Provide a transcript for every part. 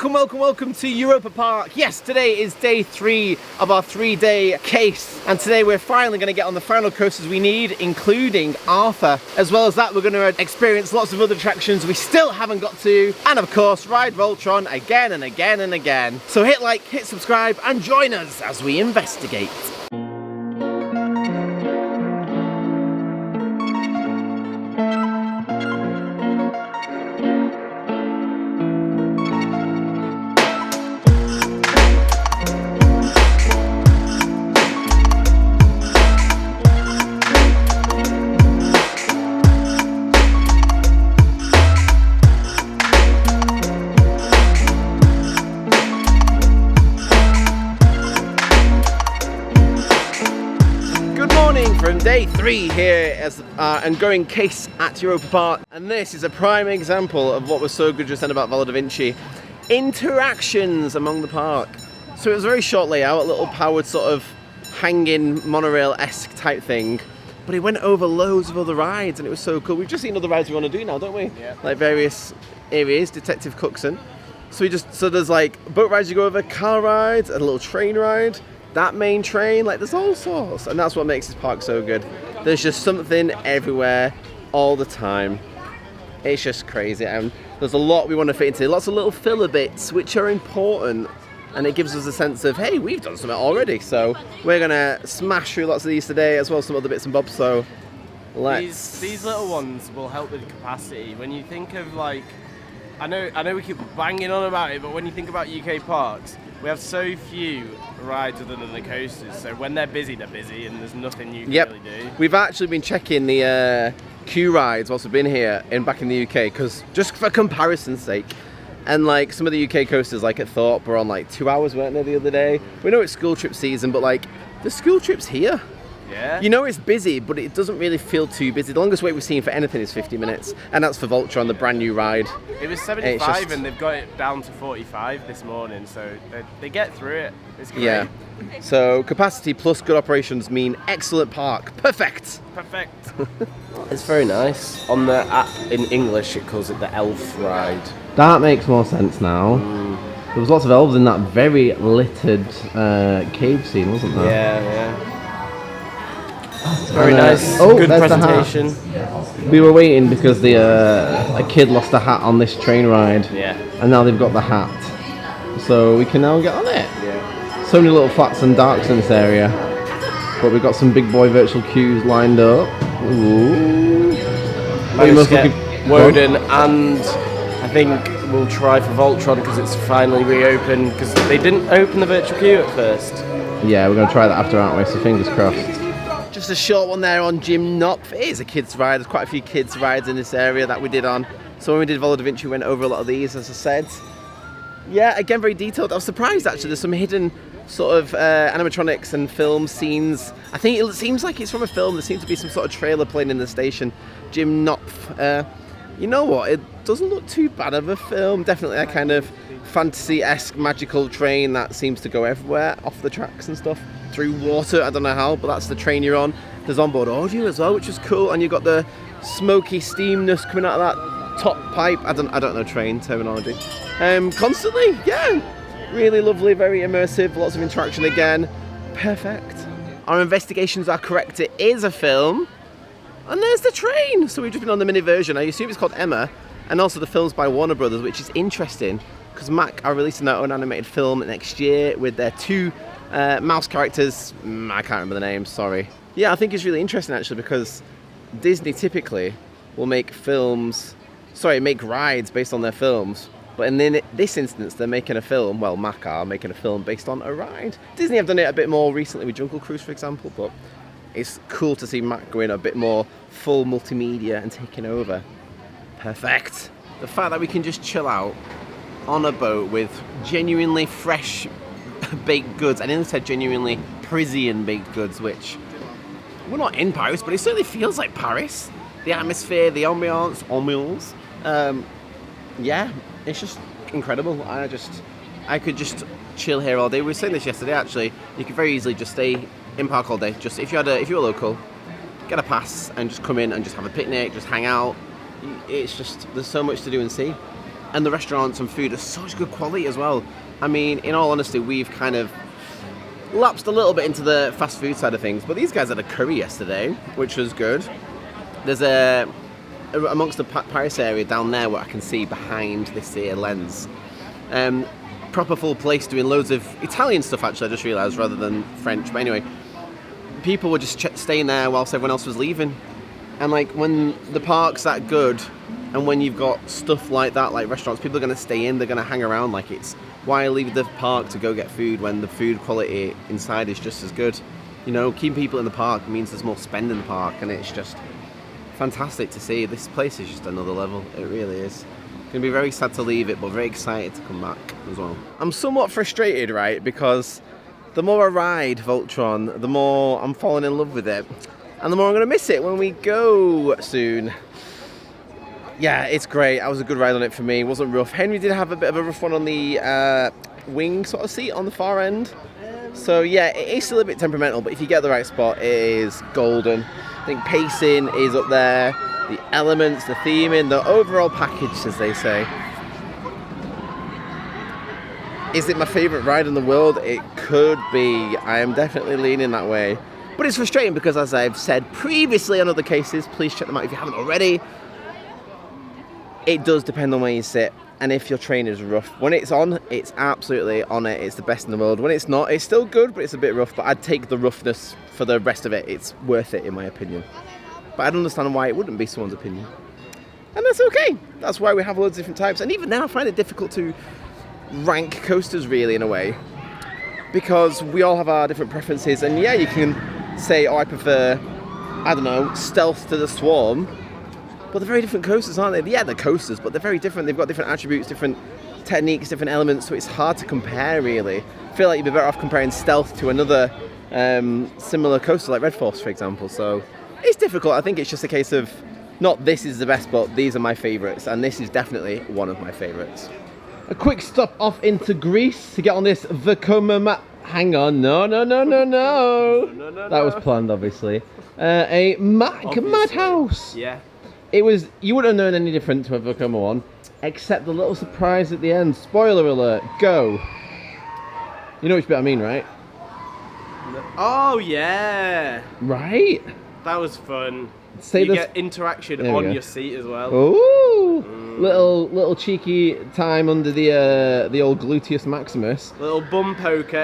Welcome to Europa Park. Yes, today is day 3 of our 3-day case, and today we're finally going to get on the final coasters we need, including Arthur. As well as that, we're going to experience lots of other attractions we still haven't got to, and of course ride Voltron again and again and again. So hit like, hit subscribe, and join us as we investigate. Day 3 here as and going case at Europa Park, and this is a prime example of what was so good just then about Volo Da Vinci. Interactions among the park. So it was a very short layout, a little powered sort of hanging monorail-esque type thing, but it went over loads of other rides and it was so cool. We've just seen other rides we want to do now, don't we? Yeah. Like various areas, Detective Cookson. So there's like boat rides you go over, car rides, a little train ride, that main train, like there's all sorts, and that's what makes this park so good. There's just something everywhere all the time. It's just crazy, and there's a lot we want to fit into, lots of little filler bits which are important, and it gives us a sense of, hey, we've done something already. So we're gonna smash through lots of these today, as well as some other bits and bobs. So these little ones will help with capacity. When you think of, like, I know we keep banging on about it, but when you think about UK parks, we have so few rides other than the coasters, so when they're busy, and there's nothing you can really do. We've actually been checking the queue rides whilst we've been here back in the UK, because just for comparison's sake, and like some of the UK coasters, like at Thorpe, were on like 2 hours, weren't they, the other day? We know it's school trip season, but like the school trip's here. Yeah. You know it's busy, but it doesn't really feel too busy. The longest wait we've seen for anything is 50 minutes, and that's for Voltron, the brand new ride. It was 75 and they've got it down to 45 this morning, so they get through it. It's great. Yeah. So capacity plus good operations mean excellent park. Perfect. It's very nice. On the app in English, it calls it the Elf ride. That makes more sense now. There was lots of elves in that very littered cave scene, wasn't there? Yeah. It's very nice. Good presentation. We were waiting because a kid lost a hat on this train ride. Yeah. And now they've got the hat, so we can now get on it. Yeah. So many little flats and darks in this area, but we've got some big boy virtual queues lined up. Ooh. Managed to get Wodan, and I think we'll try for Voltron because it's finally reopened, because they didn't open the virtual queue at first. Yeah, we're going to try that after, aren't we? So fingers crossed. Just a short one there on Knopf. It is a kids ride. There's quite a few kids rides in this area that we did on. So when we did Volo Da Vinci, we went over a lot of these, as I said. Yeah, again, very detailed. I was surprised actually. There's some hidden sort of animatronics and film scenes. I think it seems like it's from a film. There seems to be some sort of trailer playing in the station. Knopf. You know what? It doesn't look too bad of a film. Definitely a kind of fantasy-esque magical train that seems to go everywhere, off the tracks and stuff, through water. I don't know how, but that's the train you're on. There's onboard audio as well, which is cool, and you've got the smoky steamness coming out of that top pipe. I don't know train terminology. Constantly, yeah, really lovely, very immersive, lots of interaction again. Perfect. Our investigations are correct. It is a film, and there's the train. So we've just been on the mini version. I assume it's called Emma, and also the film's by Warner Brothers, which is interesting because Mack are releasing their own animated film next year with their 2 mouse characters. I can't remember the names, sorry. Yeah, I think it's really interesting actually, because Disney typically will make rides based on their films, but in this instance they're making a film, well, Mack are making a film based on a ride. Disney have done it a bit more recently with Jungle Cruise, for example, but it's cool to see Mack going a bit more full multimedia and taking over. Perfect. The fact that we can just chill out on a boat with genuinely fresh baked goods. I nearly said genuinely Parisian baked goods, which we're not in Paris, but it certainly feels like Paris. The atmosphere, the ambiance. Yeah, it's just incredible. I could just chill here all day. We were saying this yesterday actually. You could very easily just stay in park all day. Just if you're local, get a pass and just come in and just have a picnic, just hang out. It's just, there's so much to do and see. And the restaurants and food are such good quality as well. I mean, in all honesty, we've kind of lapsed a little bit into the fast food side of things, but these guys had a curry yesterday, which was good. There's amongst the Paris area down there where I can see behind this here lens, proper full place doing loads of Italian stuff, actually, I just realised, rather than French. But anyway, people were just staying there whilst everyone else was leaving. And like, when the park's that good, and when you've got stuff like that, like restaurants, people are going to stay in, they're going to hang around. Like, it's why leave the park to go get food when the food quality inside is just as good. You know, keeping people in the park means there's more spend in the park, and it's just fantastic to see. This place is just another level. It really is. Gonna be very sad to leave it, but very excited to come back as well. I'm somewhat frustrated, right, because the more I ride Voltron, the more I'm falling in love with it, and the more I'm gonna miss it when we go soon. Yeah, it's great. That was a good ride on it for me. It wasn't rough. Henry did have a bit of a rough one on the wing sort of seat on the far end. So yeah, it is still a bit temperamental, but if you get the right spot, it is golden. I think pacing is up there, the elements, the theming, the overall package, as they say. Is it my favourite ride in the world? It could be. I am definitely leaning that way. But it's frustrating because, as I've said previously on other cases, please check them out if you haven't already, it does depend on where you sit. And if your train is rough, when it's on, it's absolutely on it. It's the best in the world. When it's not, it's still good, but it's a bit rough. But I'd take the roughness for the rest of it. It's worth it, in my opinion. But I'd understand why it wouldn't be someone's opinion. And that's okay. That's why we have loads of different types. And even then, I find it difficult to rank coasters, really, in a way. Because we all have our different preferences. And yeah, you can say, oh, I prefer, I don't know, Stealth to the Swarm. But they're very different coasters, aren't they? Yeah, they're coasters, but they're very different. They've got different attributes, different techniques, different elements, so it's hard to compare, really. I feel like you'd be better off comparing Stealth to another similar coaster, like Red Force, for example. So it's difficult. I think it's just a case of, not this is the best, but these are my favourites, and this is definitely one of my favourites. A quick stop off into Greece to get on this Vekoma Hang on, no. That was planned, obviously. A Mack Madhouse. Yeah. It was, you wouldn't have known any different to a Vekoma one, except the little surprise at the end. Spoiler alert, go. You know which bit I mean, right? Oh, yeah. Right? That was fun. You get interaction on your seat as well. Ooh, little cheeky time under the old gluteus maximus. Little bum poker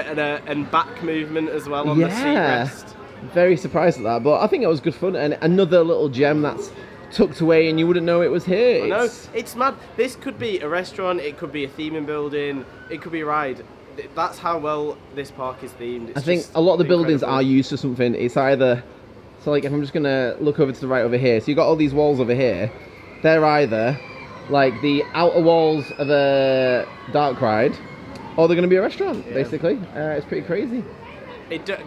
and back movement as well on the seat rest. Very surprised at that, but I think it was good fun, and another little gem that's tucked away and you wouldn't know it was here. No, it's mad. This could be a restaurant, it could be a theming building, it could be a ride. That's how well this park is themed. It's I think a lot of the buildings are used for something. It's either, so like if I'm just gonna look over to the right over here, so you've got all these walls over here, they're either like the outer walls of a dark ride, or they're gonna be a restaurant, basically. It's pretty crazy.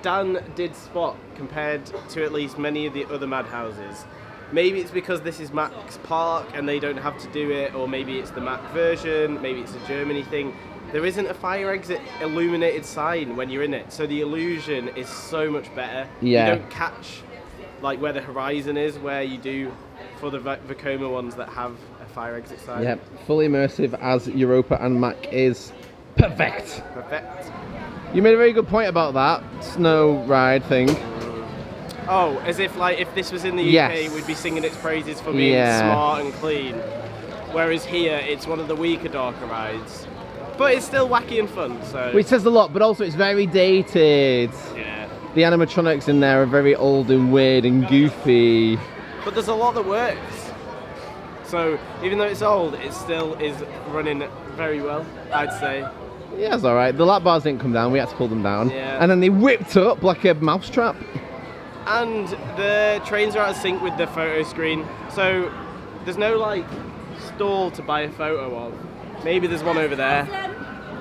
Dan did spot, compared to at least many of the other madhouses, maybe it's because this is Mack's park and they don't have to do it, or maybe it's the Mack version, maybe it's a Germany thing. There isn't a fire exit illuminated sign when you're in it, so the illusion is so much better. Yeah. You don't catch like where the horizon is, where you do for the Vekoma ones that have a fire exit sign. Yep, fully immersive as Europa and Mack is. Perfect. You made a very good point about that snow ride thing. Oh, as if like if this was in the UK, we'd be singing its praises for being smart and clean. Whereas here, it's one of the weaker, darker rides. But it's still wacky and fun, so... Which says a lot, but also it's very dated. Yeah. The animatronics in there are very old and weird and goofy. But there's a lot that works. So, even though it's old, it still is running very well, I'd say. Yeah, it's alright. The lap bars didn't come down, we had to pull them down. Yeah. And then they whipped up like a mousetrap. And the trains are out of sync with the photo screen, so there's no like stall to buy a photo of. Maybe there's one over there,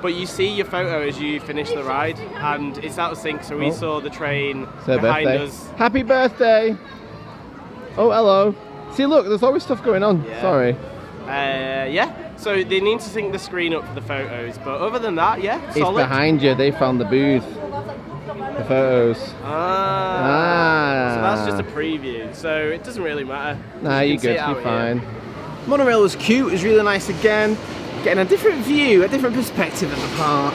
but you see your photo as you finish the ride, and it's out of sync, so we saw the train behind us. Happy birthday! Oh, hello. See, look, there's always stuff going on. Yeah. Sorry. Yeah, so they need to sync the screen up for the photos, but other than that, yeah, it's solid. It's behind you, they found the booth. The photos. So that's just a preview, so it doesn't really matter. Nah, you're good, you're fine. Monorail was cute, it was really nice again. getting a different view, a different perspective of the park.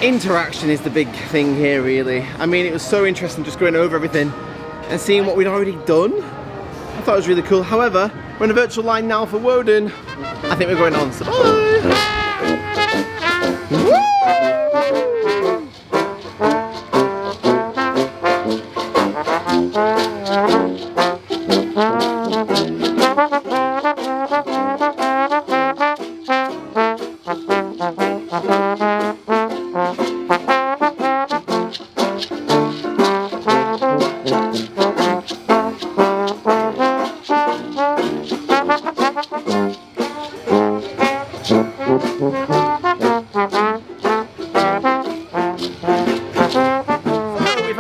Interaction is the big thing here, really. I mean, it was so interesting just going over everything and seeing what we'd already done. I thought it was really cool. However, we're in a virtual line now for Wodan. I think we're going on, so bye!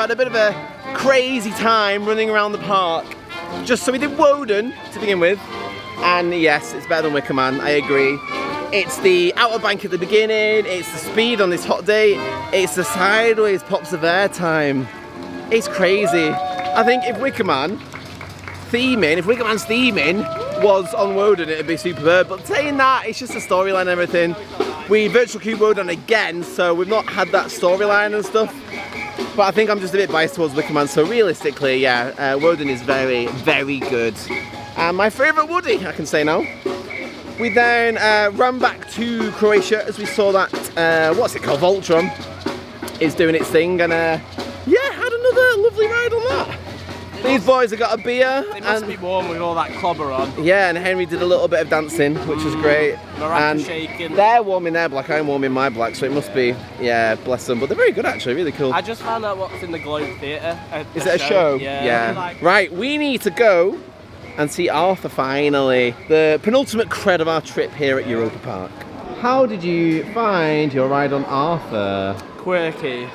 A bit of a crazy time running around the park. So we did Wodan to begin with, and yes, it's better than Wicker Man, I agree. It's the outer bank at the beginning, it's the speed on this hot day, it's the sideways pops of air time. It's crazy. I think if Wicker Man's theming was on Wodan, it'd be superb, but saying that, it's just the storyline and everything. We virtual queue Wodan again, so we've not had that storyline and stuff. But I think I'm just a bit biased towards Wicker Man, so realistically, yeah, Wodan is very, very good. And my favourite Woody, I can say now. We then ran back to Croatia as we saw that, what's it called, Voltron is doing its thing, and yeah, had another lovely ride on that. These boys have got a beer. They must be warm with all that clobber on. Yeah, and Henry did a little bit of dancing, which was great. And shaking. They're warming their black, I'm warming my black, so it must be, yeah, bless them. But they're very good actually, really cool. I just found out what's in the Globe Theatre. Is it a show? Yeah. Right, we need to go and see Arthur finally. The penultimate cred of our trip here at Europa Park. How did you find your ride on Arthur? Quirky.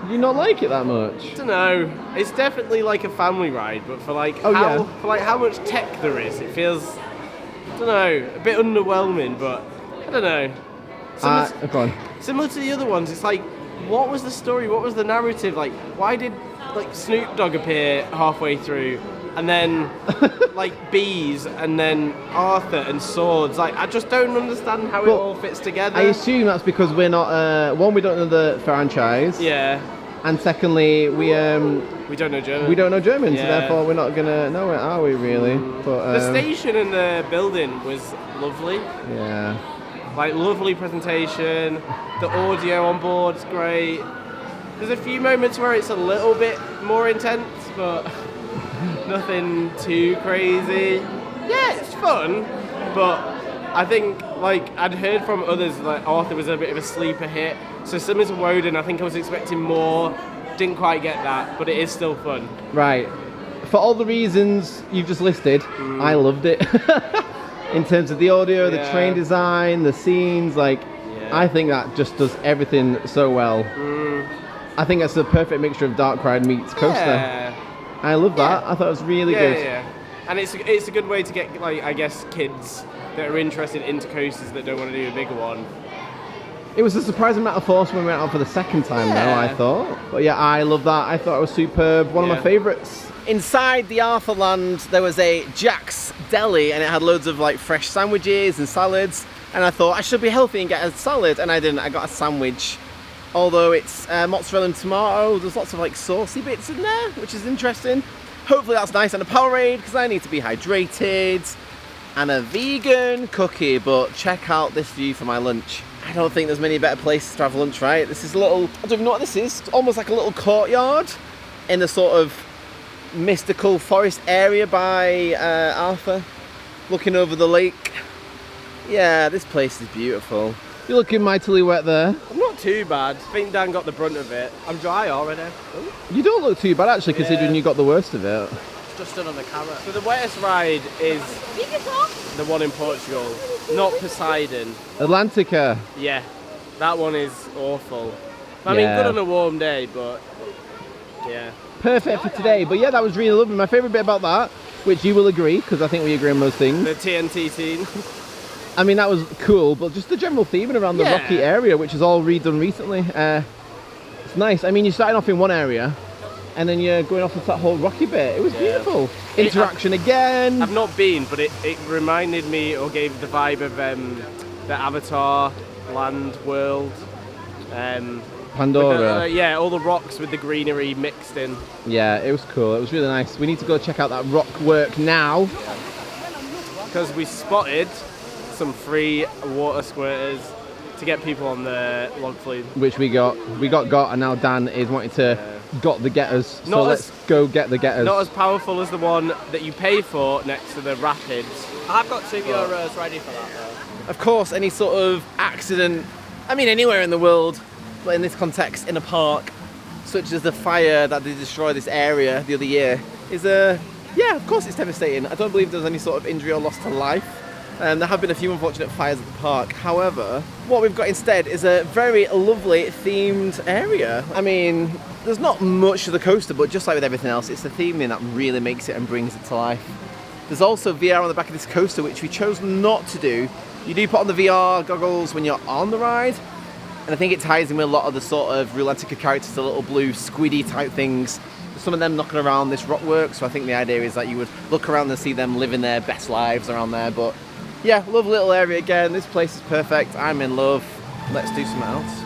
Did you not like it that much? I don't know. It's definitely like a family ride, but for like how much tech there is, it feels, I don't know, a bit underwhelming. But I don't know. Go on. Similar to the other ones, it's like, what was the story? What was the narrative? Like, why did like Snoop Dogg appear halfway through, and then like bees, and then Arthur and swords? Like, I just don't understand how it all fits together. I assume that's because we're not one, we don't know the franchise. Yeah. And secondly, we don't know German. We don't know German, so Yeah. therefore we're not gonna know it, are we? Really? But the station and the building was lovely. Yeah. Like, lovely presentation. The audio on board's great. There's a few moments where it's a little bit more intense, but nothing too crazy. Yeah, it's fun, but I think, like, I'd heard from others, like, Arthur was a bit of a sleeper hit. So similar to Wodan, I think I was expecting more. Didn't quite get that, but it is still fun. Right. For all the reasons you've just listed, I loved it. In terms of the audio, the train design, the scenes, like, I think that just does everything so well. I think that's the perfect mixture of dark ride meets coaster. Yeah. I love that. I thought it was really good. Yeah. And it's a good way to get, like, I guess, kids that are interested into coasters that don't want to do a bigger one. It was a surprising amount of force when we went out for the second time though, I thought. But yeah, I love that. I thought it was superb. One of my favourites. Inside the Arthur land, there was a Jack's Deli, and it had loads of like fresh sandwiches and salads. And I thought I should be healthy and get a salad, and I didn't. I got a sandwich. Although it's mozzarella and tomato, there's lots of like saucy bits in there, which is interesting. Hopefully that's nice, and a Powerade, because I need to be hydrated. And a vegan cookie, but check out this view for my lunch. I don't think there's many better places to have lunch, right? This is a little, I don't even know what this is. It's almost like a little courtyard in the sort of mystical forest area by Arthur, looking over the lake. Yeah, this place is beautiful. You're looking mightily wet there. I'm not too bad. I think Dan got the brunt of it. I'm dry already. Ooh. You don't look too bad actually, considering you got the worst of it. Just stood on the camera. So the wettest ride is the one in Portugal, not Poseidon. Atlantica. Yeah, that one is awful. I mean, good on a warm day, but yeah. Perfect for today, but yeah, that was really lovely. My favourite bit about that, which you will agree, because I think we agree on most things. The TNT scene. I mean, that was cool, but just the general theming around the rocky area, which is all redone recently. It's nice. I mean, you're starting off in one area, and then you're going off into that whole rocky bit. It was beautiful. Interaction again. I've not been, but it reminded me, or gave the vibe of the Avatar land world. Pandora. Yeah, all the rocks with the greenery mixed in. Yeah, it was cool. It was really nice. We need to go check out that rock work now. Because we spotted some free water squirters to get people on the log flume. Which we got, and now Dan is wanting to got the getters. So let's go get the getters. Not as powerful as the one that you pay for next to the rapids. I've got €2 ready for that though. Of course, any sort of accident, I mean anywhere in the world, but in this context, in a park, such as the fire that they destroyed this area the other year, is yeah, of course it's devastating. I don't believe there's any sort of injury or loss to life. There have been a few unfortunate fires at the park. However, what we've got instead is a very lovely themed area. I mean, there's not much to the coaster, but just like with everything else, it's the theming that really makes it and brings it to life. There's also VR on the back of this coaster, which we chose not to do. You do put on the VR goggles when you're on the ride, and I think it ties in with a lot of the sort of Rulantica characters, the little blue squiddy type things. Some of them knocking around this rock work, so I think the idea is that you would look around and see them living their best lives around there. But yeah, lovely little area again. This place is perfect. I'm in love. Let's do something else.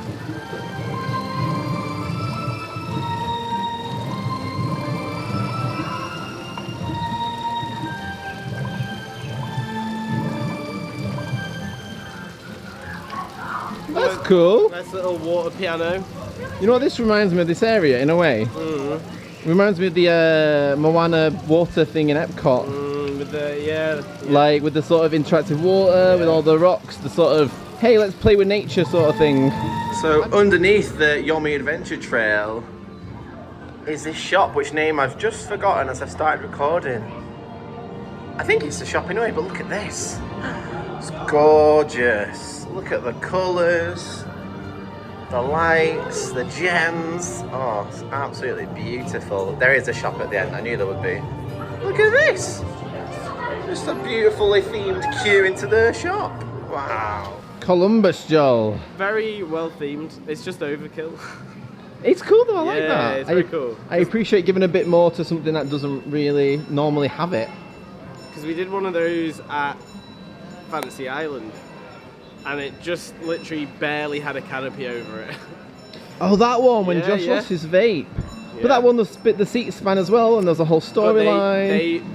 That's cool. Nice little water piano. You know what this reminds me of, this area in a way? Reminds me of the Moana water thing in Epcot. With the, yeah. Like with the sort of interactive water, with all the rocks, the sort of, hey, let's play with nature sort of thing. So underneath the Yomi Adventure Trail is this shop, which name I've just forgotten as I've started recording. I think it's the shop anyway, but look at this. It's gorgeous. Look at the colours, the lights, the gems. Oh, it's absolutely beautiful. There is a shop at the end, I knew there would be. Look at this. Just a beautifully themed queue into the shop. Wow. Kolumbusjolle. Very well themed. It's just overkill. It's cool though, I like that. It's very cool. I appreciate giving a bit more to something that doesn't really normally have it. Because we did one of those at Fantasy Island, and it just literally barely had a canopy over it. Oh, that one, when Yeah, Josh yeah. lost his vape. Yeah. But that one, the seat span as well, and there's a whole But storyline.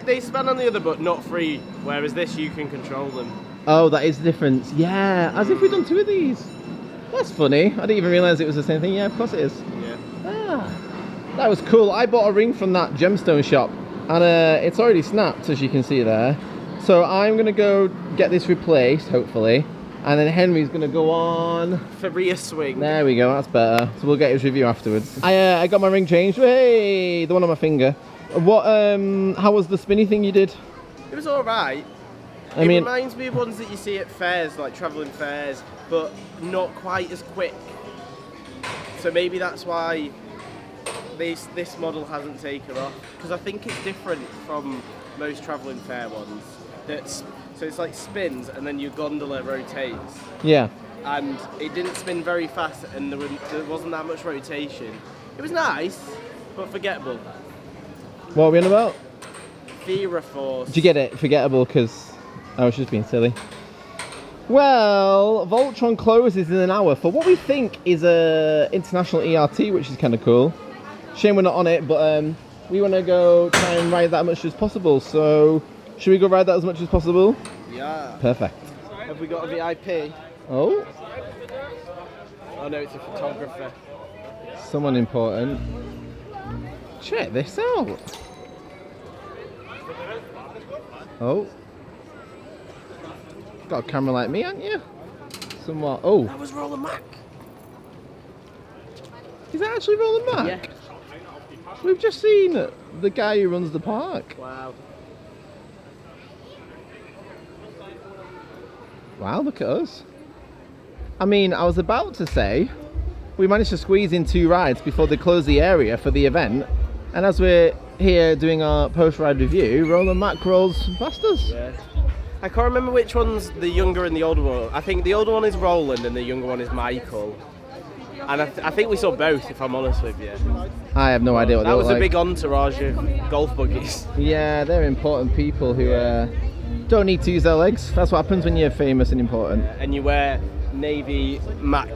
they span on the other, but not free. Whereas this, you can control them. Oh, that is the difference. Yeah, as if we'd done two of these. That's funny. I didn't even realise it was the same thing. Yeah, of course it is. Yeah. Ah, that was cool. I bought a ring from that gemstone shop, and it's already snapped, as you can see there. So I'm going to go get this replaced, hopefully. And then Henry's going to go on Feria Swing. There we go, that's better. So we'll get his review afterwards. I got my ring changed. Hey, the one on my finger. What? How was the spinny thing you did? It was alright. I It mean, reminds me of ones that you see at fairs, like travelling fairs, but not quite as quick. So maybe that's why this model hasn't taken off. Because I think it's different from most travelling fair ones. So it's like spins and then your gondola rotates. yeah. And it didn't spin very fast and there wasn't that much rotation. It was nice, but forgettable. What are we on about? Feria Force. Did you get it? Forgettable, because I was just being silly. Well, Voltron closes in an hour for what we think is a international ERT, which is kind of cool. Shame we're not on it, but we want to go try and ride that as much as possible. So, should we go ride that as much as possible? Yeah. Perfect. Have we got a VIP? Oh, Oh no, it's a photographer. someone important. Check this out. Oh. Got a camera like me, haven't you? Somewhat. Oh, That was Roller Mack. is that actually Roland Mack? Yeah. We've just seen the guy who runs the park. Wow. Wow, look at us. I mean, I was about to say, we managed to squeeze in 2 rides before they closed the area for the event. And as we're here doing our post-ride review, Roland Mack rolls past us. Yeah. I can't remember which one's the younger and the older one. I think the older one is Roland and the younger one is Michael. And I think we saw both, if I'm honest with you. I have no idea what they That look was a like. big entourage of golf buggies. Yeah, they're important people who Don't need to use their legs. That's what happens when you're famous and important. And you wear navy Mack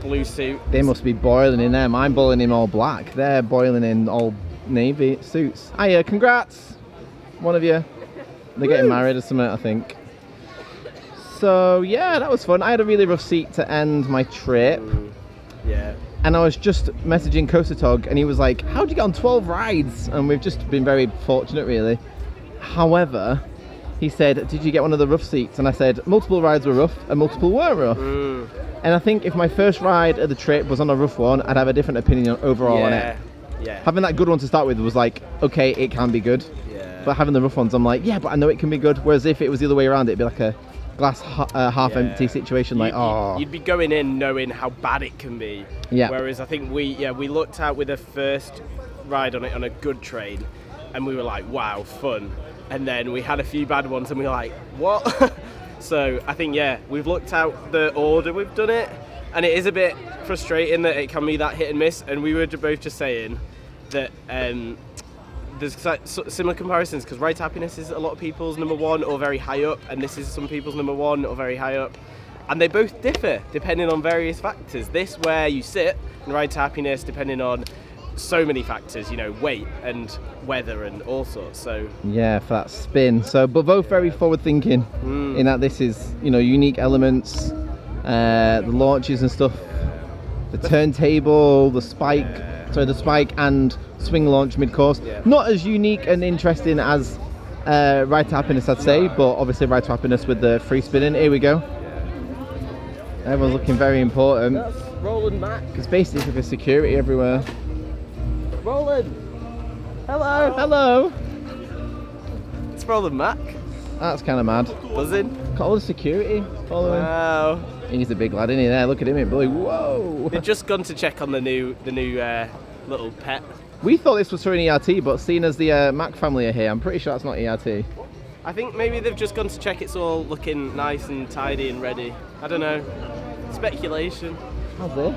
blue suit. They must be boiling in them. I'm boiling in all black. They're boiling in all navy suits. Hiya, congrats, one of you. They're getting married or something, I think. So yeah, that was fun. I had a really rough seat to end my trip. Yeah. And I was just messaging Kosatog and he was like, how'd you get on 12 rides? And we've just been very fortunate, really. However, he said, did you get one of the rough seats? And I said, multiple rides were rough and multiple weren't rough. And I think if my first ride of the trip was on a rough one, I'd have a different opinion overall on it. Yeah. Having that good one to start with was like, okay, it can be good. Yeah. But having the rough ones, I'm like, yeah, but I know it can be good. Whereas if it was the other way around, it'd be like a glass half empty situation. Like, you'd be going in knowing how bad it can be. Yeah. Whereas I think we looked out with the first ride on it on a good train, and we were like, wow, fun. And then we had a few bad ones, and we were like, what? So I think we've looked out the order we've done it, and it is a bit frustrating that it can be that hit and miss. And we were both just saying that there's similar comparisons, because Ride to Happiness is a lot of people's number one or very high up, and this is some people's number one or very high up, and they both differ depending on various factors. This where you sit, and Ride to Happiness depending on so many factors, you know, weight and weather and all sorts. So yeah, for that spin. So, but both very forward thinking in that this is, you know, unique elements, the launches and stuff, the turntable, the spike, the spike and swing launch mid-course. Not as unique and interesting as Ride to Happiness, I'd say, but obviously Ride to Happiness with the free spinning. Here we go. Everyone's looking very important. that's Roland Mack. It's basically for security everywhere. Roland! Hello! Hello! It's Roland Mack. That's kind of mad. Buzzing. Got all the security following. Wow. He's a big lad, isn't he? There, look at him, boy. Whoa! They've just gone to check on the new little pet. We thought this was for an ERT, but seeing as the Mack family are here, I'm pretty sure that's not ERT. I think maybe they've just gone to check it's all looking nice and tidy and ready. I don't know. Speculation. How's it?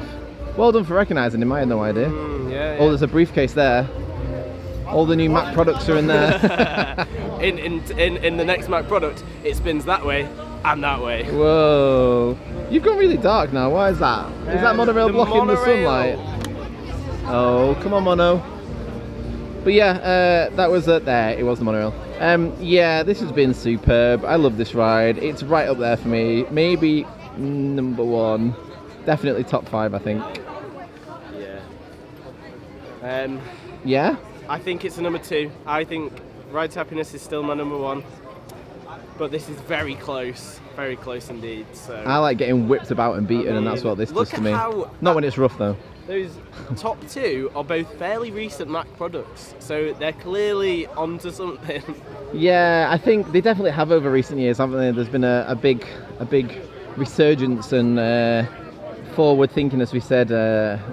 Well done for recognising him, I had no idea. Yeah. Oh, there's a briefcase there. All the new Mack products are in there. in the next Mack product, it spins that way and that way. Whoa. You've gone really dark now, why is that? Is that monorail blocking the sunlight? Oh, come on, Mono. But yeah, that was there. It was the monorail. Yeah, this has been superb. I love this ride. It's right up there for me. Maybe number one. Definitely top 5, I think. Yeah. Yeah? I think it's a number 2. I think Ride to Happiness is still my number 1. But this is very close indeed. So I like getting whipped about and beaten, and that's what this does to me. Not when it's rough, though. Those top 2 are both fairly recent Mack products, so they're clearly onto something. Yeah, I think they definitely have over recent years, haven't they? There's been a big resurgence and forward thinking, as we said,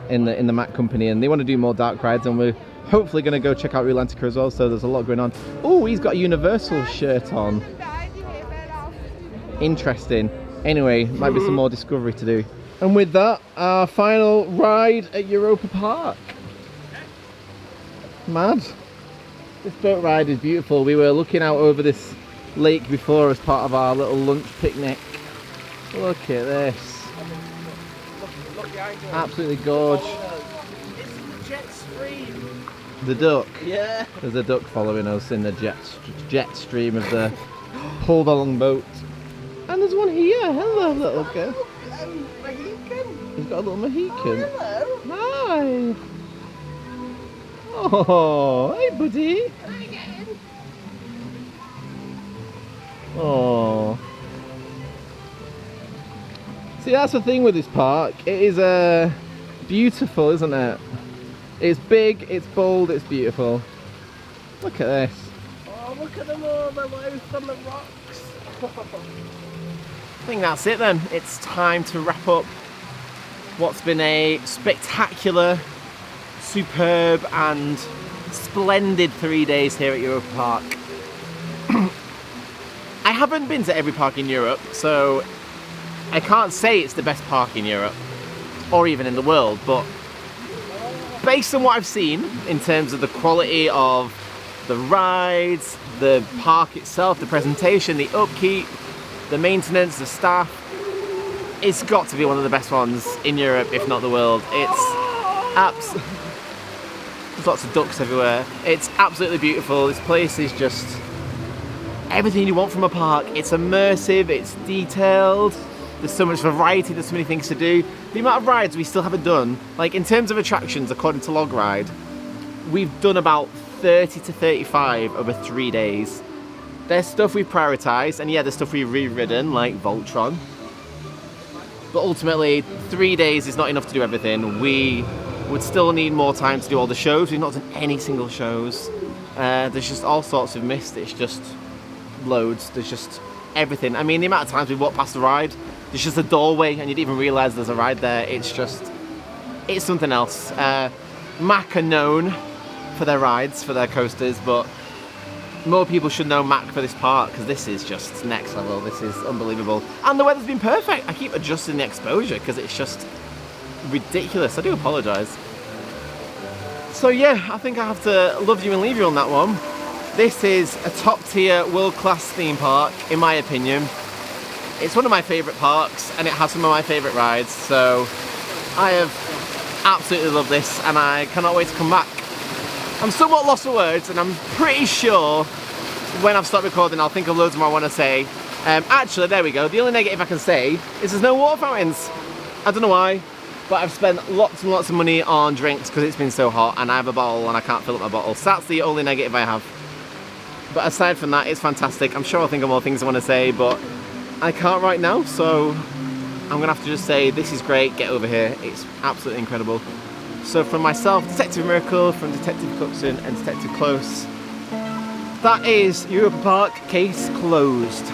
in the Mack company, and they want to do more dark rides, and we're hopefully going to go check out Rulantica as well. So there's a lot going on. Oh, he's got a Universal shirt on. Interesting. Anyway, might be some more discovery to do. And with that, our final ride at Europa Park. Mad. This boat ride is beautiful. We were looking out over this lake before as part of our little lunch picnic. Look at this. Absolutely gorge. It's jet stream. The duck. Yeah. There's a duck following us in the jet stream of the pulled along boat. And there's one here. Hello, little girl. Mohican. He's got a little Mohican. Hello. Hi. Oh, hey, buddy. Oh. See, that's the thing with this park. It is beautiful, isn't it? It's big, it's bold, it's beautiful. Look at this. Oh, look at them all. They're loafed on the rocks. I think that's it then. It's time to wrap up what's been a spectacular, superb and splendid 3 days here at Europa Park. I haven't been to every park in Europe, so I can't say it's the best park in Europe or even in the world, but based on what I've seen in terms of the quality of the rides, the park itself, the presentation, the upkeep, the maintenance, the staff. It's got to be one of the best ones in Europe, if not the world. It's there's lots of ducks everywhere. It's absolutely beautiful. This place is just everything you want from a park. It's immersive, it's detailed, there's so much variety, there's so many things to do. The amount of rides we still haven't done, like in terms of attractions, according to Log Ride, we've done about 30 to 35 over 3 days. There's stuff we've prioritised, and yeah, there's stuff we've reridden, like Voltron. But ultimately, 3 days is not enough to do everything. We would still need more time to do all the shows. We've not done any single shows. There's just all sorts we've missed. It's just loads. There's just everything. I mean, the amount of times we've walked past the ride, there's just a doorway and you didn't even realise there's a ride there. It's something else. Mack are known for their rides, for their coasters, but more people should know Mack for this park, because this is just next level. This is unbelievable. And the weather's been perfect. I keep adjusting the exposure because it's just ridiculous. I do apologise. So yeah, I think I have to love you and leave you on that one. This is a top tier, world-class theme park, in my opinion. It's one of my favourite parks and it has some of my favourite rides, so I have absolutely loved this and I cannot wait to come back. I'm somewhat lost for words and I'm pretty sure when I've stopped recording I'll think of loads more I want to say. Actually, there we go. The only negative I can say is there's no water fountains. I don't know why, but I've spent lots and lots of money on drinks because it's been so hot and I have a bottle and I can't fill up my bottle. So that's the only negative I have. But aside from that, it's fantastic. I'm sure I'll think of more things I want to say, but I can't right now, so I'm going to have to just say this is great, get over here. It's absolutely incredible. So from myself, Detective Miracle, from Detective Cookson and Detective Close, that is Europa Park, case closed.